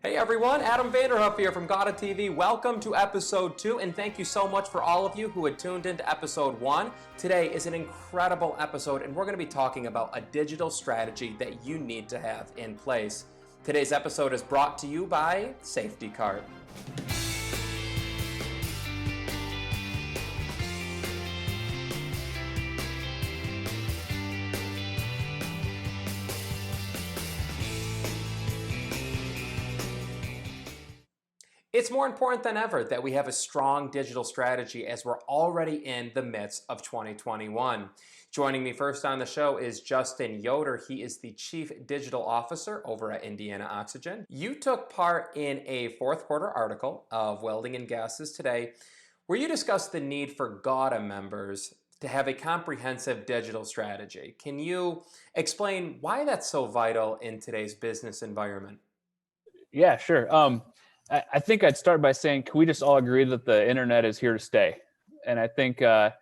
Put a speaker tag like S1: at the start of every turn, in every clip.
S1: Hey everyone, Adam Vanderhoof here from GAWDA TV. Welcome to episode 2, and thank you so much for all of you who had tuned into episode 1. Today is an incredible episode, and we're going to be talking about a digital strategy that you need to have in place. Today's episode is brought to you by SafTCart. It's more important than ever that we have a strong digital strategy as we're already in the midst of 2021. Joining me first on the show is Justin Yoder. He is the Chief Digital Officer over at Indiana Oxygen. You took part in a fourth quarter article of Welding and Gases Today where you discussed the need for GAWDA members to have a comprehensive digital strategy. Can you explain why that's so vital in today's business environment?
S2: Yeah, sure. I think I'd start by saying, can we just all agree that the internet is here to stay? And I think, the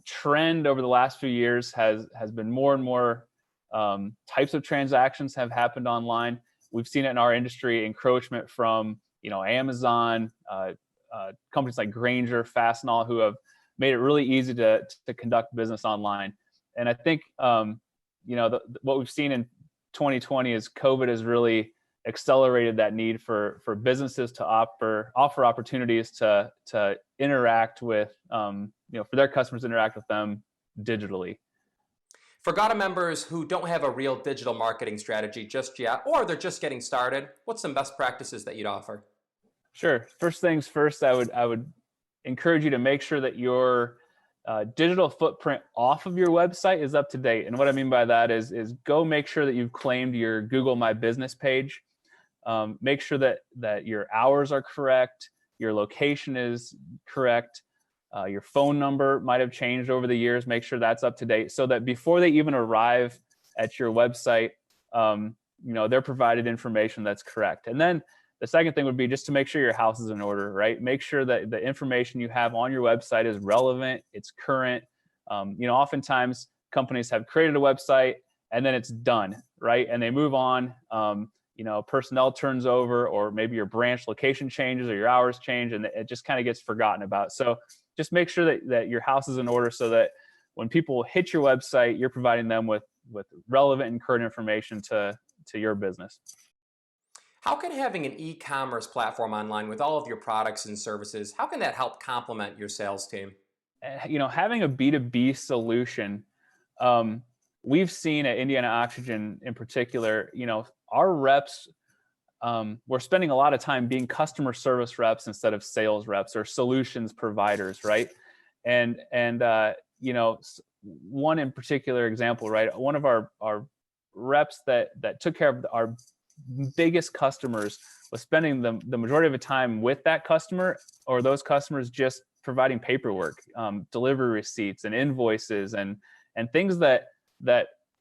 S2: trend over the last few years has been more and more types of transactions have happened online. We've seen it in our industry, encroachment from, Amazon, companies like Grainger, Fastenal, who have made it really easy to conduct business online. And I think, what we've seen in 2020 is COVID has really accelerated that need for businesses to offer opportunities to interact with, for their customers to interact with them digitally.
S1: For GAWDA members who don't have a real digital marketing strategy just yet, or they're just getting started, what's some best practices that you'd offer?
S2: Sure. First things first, I would encourage you to make sure that your digital footprint off of your website is up to date. And what I mean by that is go make sure that you've claimed your Google My Business page. Make sure that your hours are correct, your location is correct, your phone number might have changed over the years. Make sure that's up to date so that before they even arrive at your website, they're provided information that's correct. And then the second thing would be just to make sure your house is in order, right? Make sure that the information you have on your website is relevant, it's current. Oftentimes companies have created a website and then it's done, right? And they move on. Personnel turns over, or maybe your branch location changes or your hours change, and it just kind of gets forgotten about. So just make sure that your house is in order so that when people hit your website, you're providing them with relevant and current information to your business.
S1: How can having an e-commerce platform online with all of your products and services, how can that help complement your sales team?
S2: Having a B2B solution, we've seen at Indiana Oxygen in particular, our reps, we're spending a lot of time being customer service reps instead of sales reps or solutions providers, right? And one in particular example, right? One of our reps that took care of our biggest customers was spending the majority of the time with that customer or those customers just providing paperwork, delivery receipts and invoices and things that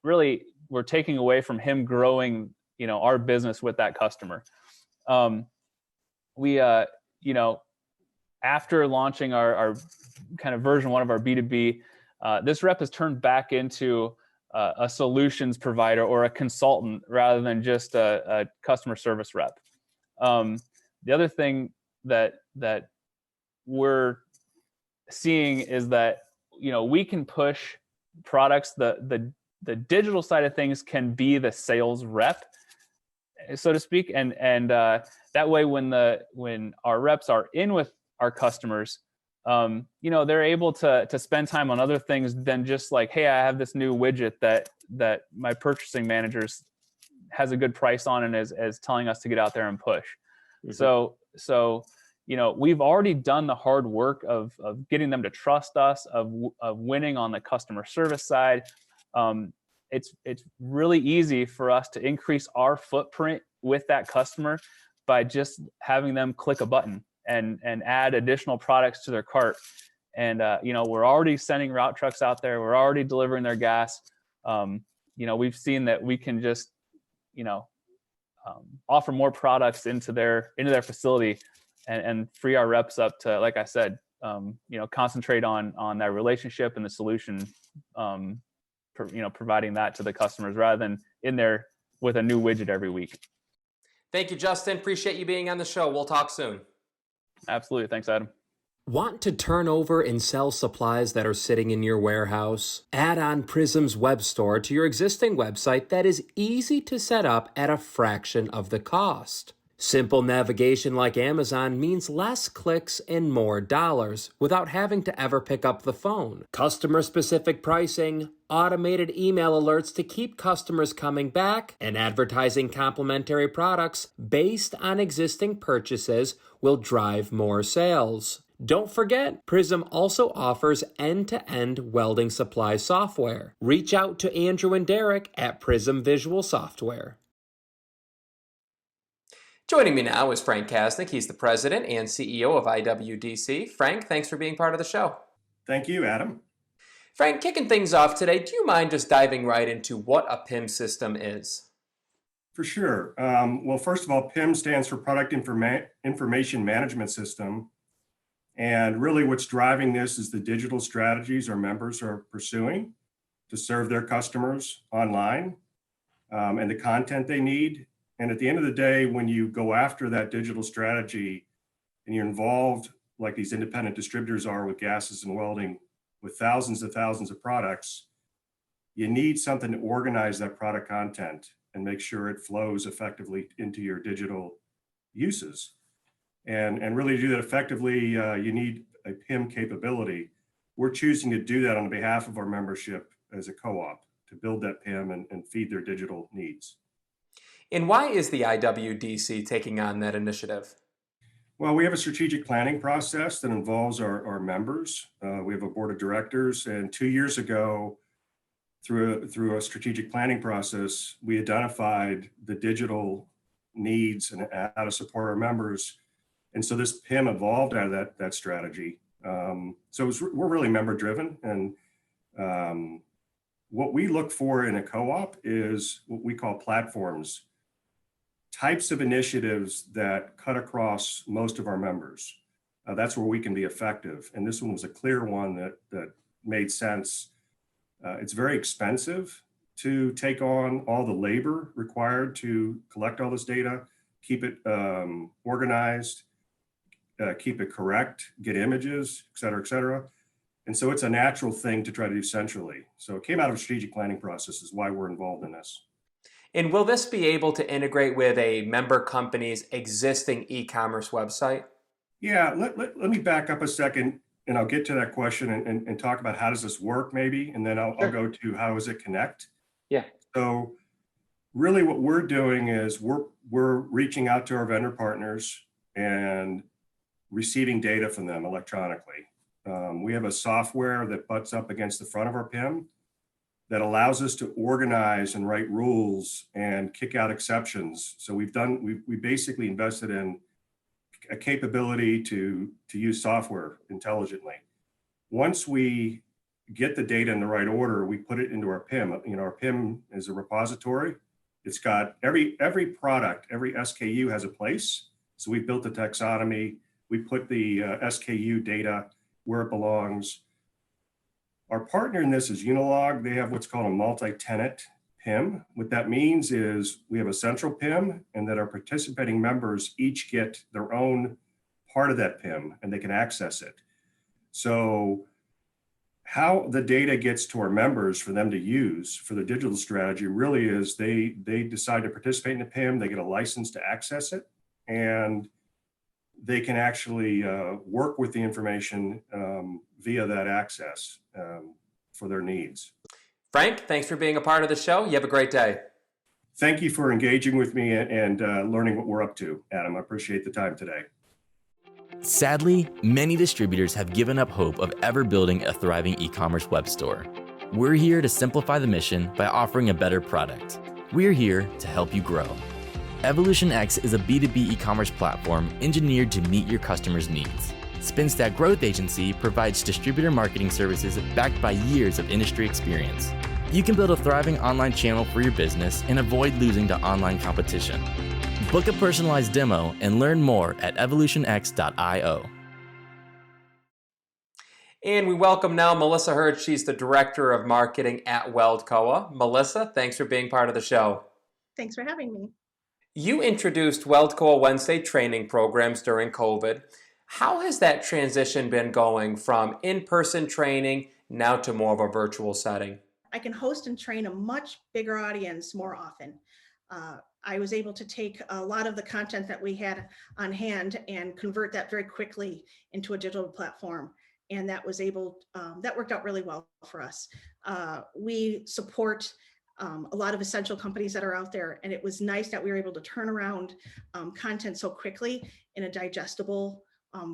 S2: really were taking away from him growing our business with that customer. After launching our kind of version 1 of our B2B, this rep has turned back into a solutions provider or a consultant rather than just a customer service rep. The other thing that we're seeing is that we can push products. The digital side of things can be the sales rep, so to speak, and that way when our reps are in with our customers, they're able to spend time on other things than just like, hey, I have this new widget that my purchasing managers has a good price on and is telling us to get out there and push. Mm-hmm. So we've already done the hard work of getting them to trust us, of winning on the customer service side. It's really easy for us to increase our footprint with that customer by just having them click a button and add additional products to their cart. And we're already sending route trucks out there. We're already delivering their gas. We've seen that we can just offer more products into their facility and free our reps up to, like I said, concentrate on that relationship and the solution, providing that to the customers rather than in there with a new widget every week.
S1: Thank you, Justin. Appreciate you being on the show. We'll talk soon.
S2: Absolutely. Thanks, Adam.
S1: Want to turn over and sell supplies that are sitting in your warehouse? Add on Prism's web store to your existing website that is easy to set up at a fraction of the cost. Simple navigation like Amazon means less clicks and more dollars without having to ever pick up the phone. Customer-specific pricing, automated email alerts to keep customers coming back, and advertising complimentary products based on existing purchases will drive more sales. Don't forget, Prism also offers end-to-end welding supply software. Reach out to Andrew and Derek at Prism Visual Software. Joining me now is Frank Kasnick. He's the president and CEO of IWDC. Frank, thanks for being part of the show.
S3: Thank you, Adam.
S1: Frank, kicking things off today, do you mind just diving right into what a PIM system is?
S3: For sure. Well, first of all, PIM stands for Product Information Management System. And really what's driving this is the digital strategies our members are pursuing to serve their customers online and the content they need. And at the end of the day, when you go after that digital strategy and you're involved, like these independent distributors are with gases and welding, with thousands of products, you need something to organize that product content and make sure it flows effectively into your digital uses. And really to do that effectively, you need a PIM capability. We're choosing to do that on behalf of our membership as a co-op to build that PIM and feed their digital needs.
S1: And why is the IWDC taking on that initiative?
S3: Well, we have a strategic planning process that involves our members. We have a board of directors, and 2 years ago, through a strategic planning process, we identified the digital needs and how to support our members. And so this PIM evolved out of that strategy. So we're really member driven. And what we look for in a co-op is what we call platforms, types of initiatives that cut across most of our members. That's where we can be effective. And this one was a clear one that made sense. It's very expensive to take on all the labor required to collect all this data, keep it organized, keep it correct, get images, et cetera, et cetera. And so it's a natural thing to try to do centrally. So it came out of a strategic planning process is why we're involved in this.
S1: And will this be able to integrate with a member company's existing e-commerce website?
S3: Yeah, let me back up a second and I'll get to that question and talk about how does this work maybe, and then I'll go to how does it connect.
S1: Yeah.
S3: So really what we're doing is we're reaching out to our vendor partners and receiving data from them electronically. We have a software that butts up against the front of our PIM that allows us to organize and write rules and kick out exceptions. So we basically invested in a capability to use software intelligently. Once we get the data in the right order, we put it into our PIM. You know, our PIM is a repository. It's got every product, every SKU has a place. So we built a taxonomy. We put the SKU data where it belongs. Our partner in this is Unilog. They have what's called a multi-tenant PIM. What that means is we have a central PIM and that our participating members each get their own part of that PIM and they can access it. So how the data gets to our members for them to use for their digital strategy really is they decide to participate in the PIM, they get a license to access it, and they can actually work with the information via that access for their needs.
S1: Frank, thanks for being a part of the show. You have a great day.
S3: Thank you for engaging with me and learning what we're up to, Adam. I appreciate the time today.
S4: Sadly, many distributors have given up hope of ever building a thriving e-commerce web store. We're here to simplify the mission by offering a better product. We're here to help you grow. EvolutionX is a B2B e-commerce platform engineered to meet your customers' needs. SpinStack Growth Agency provides distributor marketing services backed by years of industry experience. You can build a thriving online channel for your business and avoid losing to online competition. Book a personalized demo and learn more at evolutionx.io.
S1: And we welcome now Melissa Hurd. She's the Director of Marketing at WELDCOA. Melissa, thanks for being part of the show.
S5: Thanks for having me.
S1: You introduced WELDCOA Wednesday training programs during COVID. How has that transition been going from in-person training now to more of a virtual setting?
S5: I can host and train a much bigger audience more often. I was able to take a lot of the content that we had on hand and convert that very quickly into a digital platform. And that worked out really well for us. We support a lot of essential companies that are out there. And it was nice that we were able to turn around content so quickly in a digestible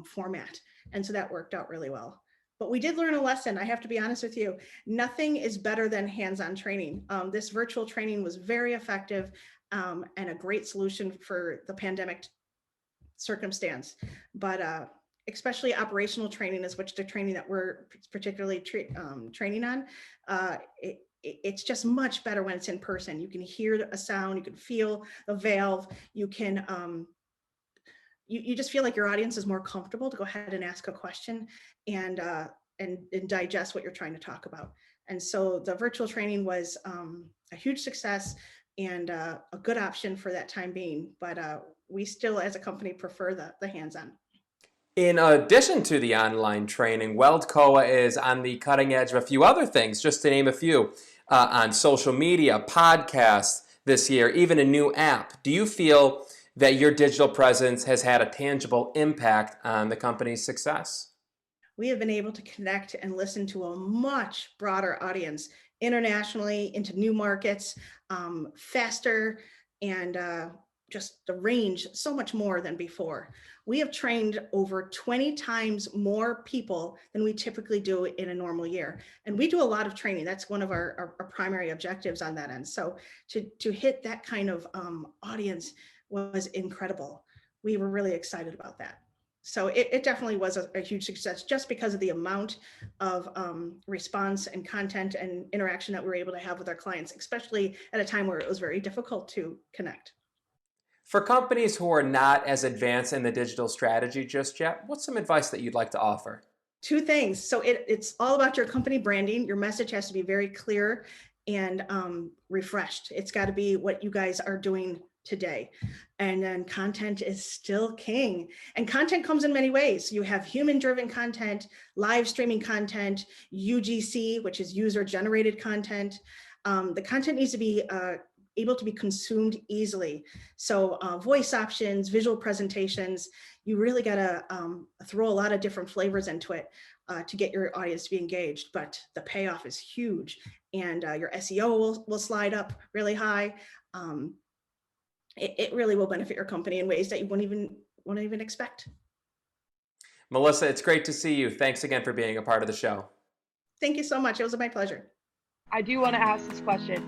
S5: format. And so that worked out really well. But we did learn a lesson. I have to be honest with you. Nothing is better than hands-on training. This virtual training was very effective and a great solution for the pandemic circumstance. But especially operational training is which the training that we're particularly training on. It's just much better when it's in person. You can hear a sound, you can feel the valve, you can you just feel like your audience is more comfortable to go ahead and ask a question and digest what you're trying to talk about. And so the virtual training was a huge success and a good option for that time being. But we still, as a company, prefer the hands-on.
S1: In addition to the online training, WELDCOA is on the cutting edge of a few other things, just to name a few, on social media, podcasts this year, even a new app. Do you feel that your digital presence has had a tangible impact on the company's success?
S5: We have been able to connect and listen to a much broader audience internationally into new markets faster and just the range so much more than before. We have trained over 20 times more people than we typically do in a normal year. And we do a lot of training. That's one of our primary objectives on that end. So to hit that kind of audience was incredible. We were really excited about that. So it definitely was a huge success just because of the amount of response and content and interaction that we were able to have with our clients, especially at a time where it was very difficult to connect.
S1: For companies who are not as advanced in the digital strategy just yet, what's some advice that you'd like to offer?
S5: Two things. So it's all about your company branding. Your message has to be very clear and refreshed. It's got to be what you guys are doing today. And then content is still king. And content comes in many ways. You have human-driven content, live streaming content, UGC, which is user-generated content. The content needs to be able to be consumed easily. So voice options, visual presentations, you really got to throw a lot of different flavors into it to get your audience to be engaged. But the payoff is huge. And your SEO will slide up really high. It really will benefit your company in ways that you wouldn't even expect.
S1: Melissa, it's great to see you. Thanks again for being a part of the show.
S5: Thank you so much. It was my pleasure.
S6: I do want to ask this question.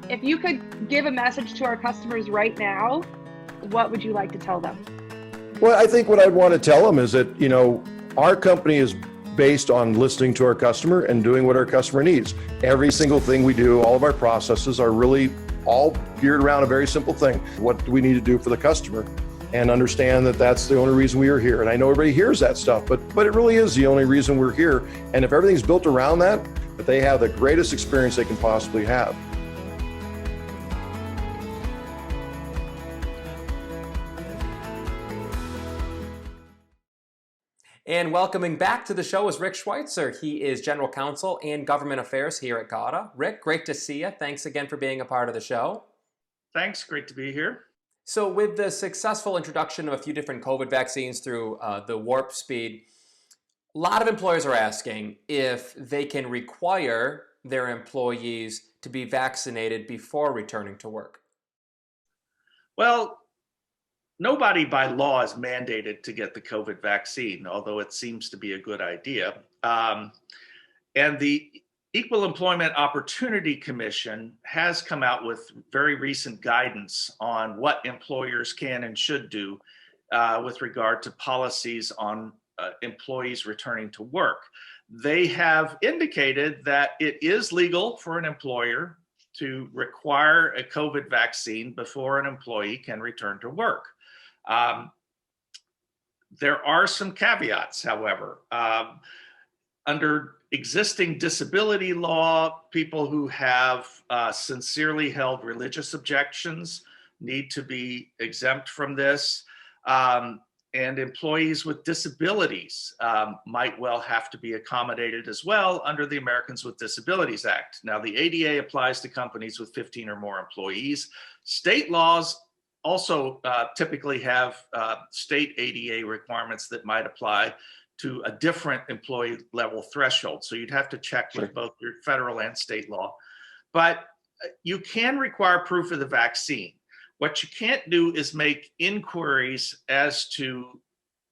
S6: If you could give a message to our customers right now, what would you like to tell them?
S7: Well, I think what I'd want to tell them is that, our company is based on listening to our customer and doing what our customer needs. Every single thing we do, all of our processes are really all geared around a very simple thing. What do we need to do for the customer? And understand that that's the only reason we are here. And I know everybody hears that stuff, but it really is the only reason we're here. And if everything's built around that they have the greatest experience they can possibly have.
S1: And welcoming back to the show is Rick Schweitzer. He is General Counsel and Government Affairs here at GAWDA. Rick, great to see you. Thanks again for being a part of the show.
S8: Thanks, great to be here.
S1: So with the successful introduction of a few different COVID vaccines through the warp speed, a lot of employers are asking if they can require their employees to be vaccinated before returning to work.
S8: Well, nobody by law is mandated to get the COVID vaccine, although it seems to be a good idea. And the Equal Employment Opportunity Commission has come out with very recent guidance on what employers can and should do with regard to policies on employees returning to work. They have indicated that it is legal for an employer to require a COVID vaccine before an employee can return to work. There are some caveats, however. Under existing disability law, people who have sincerely held religious objections need to be exempt from this. And employees with disabilities might well have to be accommodated as well under the Americans with Disabilities Act. Now, the ADA applies to companies with 15 or more employees. State laws also typically have state ADA requirements that might apply to a different employee level threshold. So you'd have to check with both your federal and state law. But you can require proof of the vaccine. What you can't do is make inquiries as to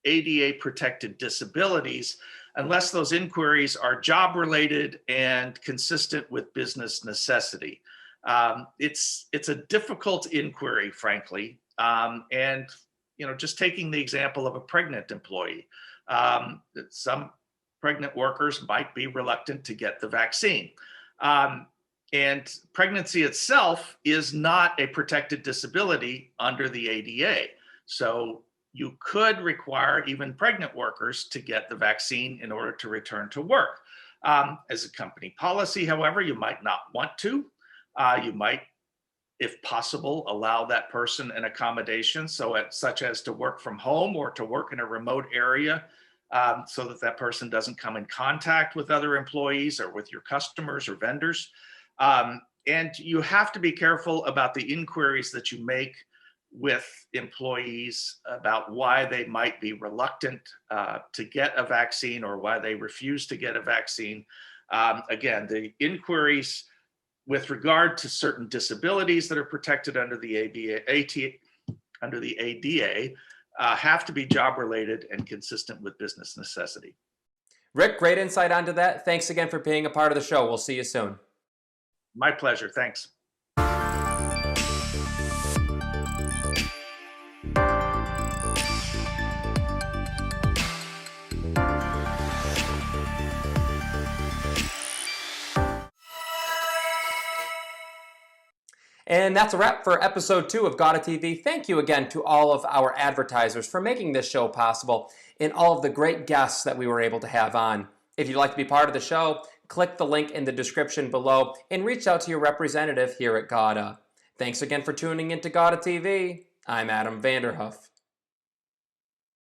S8: ADA protected disabilities unless those inquiries are job related and consistent with business necessity. It's a difficult inquiry, frankly. And just taking the example of a pregnant employee, some pregnant workers might be reluctant to get the vaccine. And pregnancy itself is not a protected disability under the ADA. So you could require even pregnant workers to get the vaccine in order to return to work. As a company policy, however, you might not want to. You might, if possible, allow that person an accommodation, such as to work from home or to work in a remote area, so that person doesn't come in contact with other employees or with your customers or vendors. And you have to be careful about the inquiries that you make with employees about why they might be reluctant to get a vaccine or why they refuse to get a vaccine. Again, the inquiries with regard to certain disabilities that are protected under the ADA have to be job related and consistent with business necessity.
S1: Rick, great insight onto that. Thanks again for being a part of the show. We'll see you soon.
S8: My pleasure. Thanks.
S1: And that's a wrap for episode 2 of GAWDA TV. Thank you again to all of our advertisers for making this show possible and all of the great guests that we were able to have on. If you'd like to be part of the show, click the link in the description below and reach out to your representative here at GAWDA. Thanks again for tuning into GAWDA TV. I'm Adam Vanderhoof.